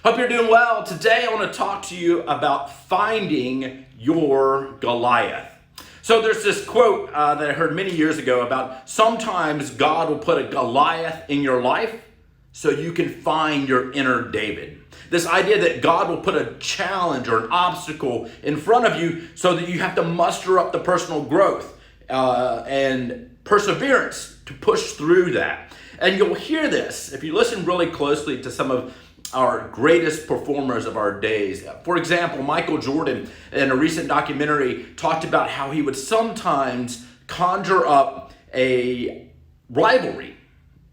Hope you're doing well. Today I want to talk to you about finding your Goliath. So there's this quote that I heard many years ago about sometimes God will put a Goliath in your life so you can find your inner David. This idea that God will put a challenge or an obstacle in front of you so that you have to muster up the personal growth and perseverance to push through that. And you'll hear this if you listen really closely to some of our greatest performers of our days. For example, Michael Jordan, in a recent documentary, talked about how he would sometimes conjure up a rivalry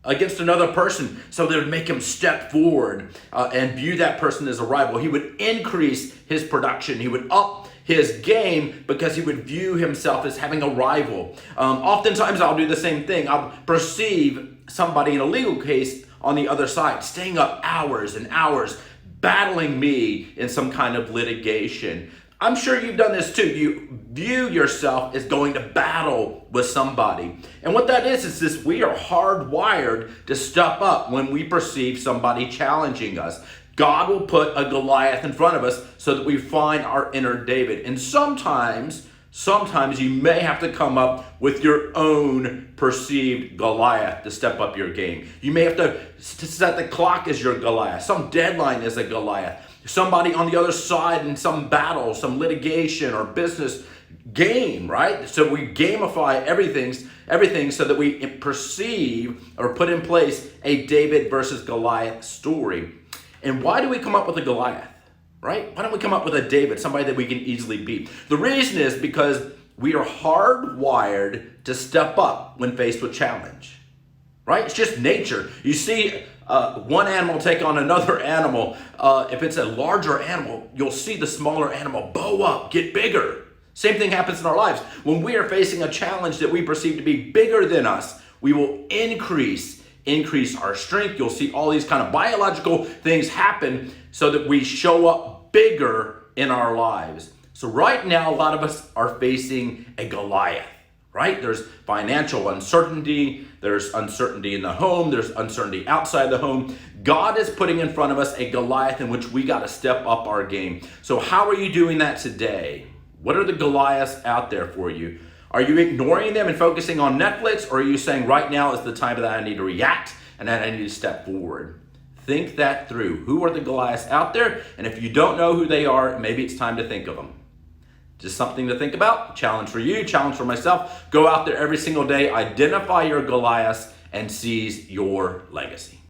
against another person so that it would make him step forward and view that person as a rival. He would increase his production. He would up his game because he would view himself as having a rival. Oftentimes I'll do the same thing. I'll perceive somebody in a legal case on the other side, staying up hours and hours, battling me in some kind of litigation. I'm sure you've done this too. You view yourself as going to battle with somebody. And what that is this: we are hardwired to step up when we perceive somebody challenging us. God will put a Goliath in front of us so that we find our inner David. And sometimes you may have to come up with your own perceived Goliath to step up your game. You may have to set the clock as your Goliath. Some deadline is a Goliath. Somebody on the other side in some battle, some litigation or business game, right? So we gamify everything so that we perceive or put in place a David versus Goliath story. And why do we come up with a Goliath? Right? Why don't we come up with a David, somebody that we can easily beat? The reason is because we are hardwired to step up when faced with challenge. Right? It's just nature. You see one animal take on another animal. If it's a larger animal, you'll see the smaller animal bow up, get bigger. Same thing happens in our lives. When we are facing a challenge that we perceive to be bigger than us, we will increase our strength. You'll see all these kind of biological things happen so that we show up bigger in our lives. So right now, a lot of us are facing a Goliath, right? There's financial uncertainty. There's uncertainty in the home. There's uncertainty outside the home. God is putting in front of us a Goliath in which we got to step up our game. So how are you doing that today? What are the Goliaths out there for you? Are you ignoring them and focusing on Netflix, or are you saying right now is the time that I need to react and that I need to step forward? Think that through. Who are the Goliaths out there? And if you don't know who they are, maybe it's time to think of them. Just something to think about. Challenge for you, challenge for myself. Go out there every single day, identify your Goliaths, and seize your legacy.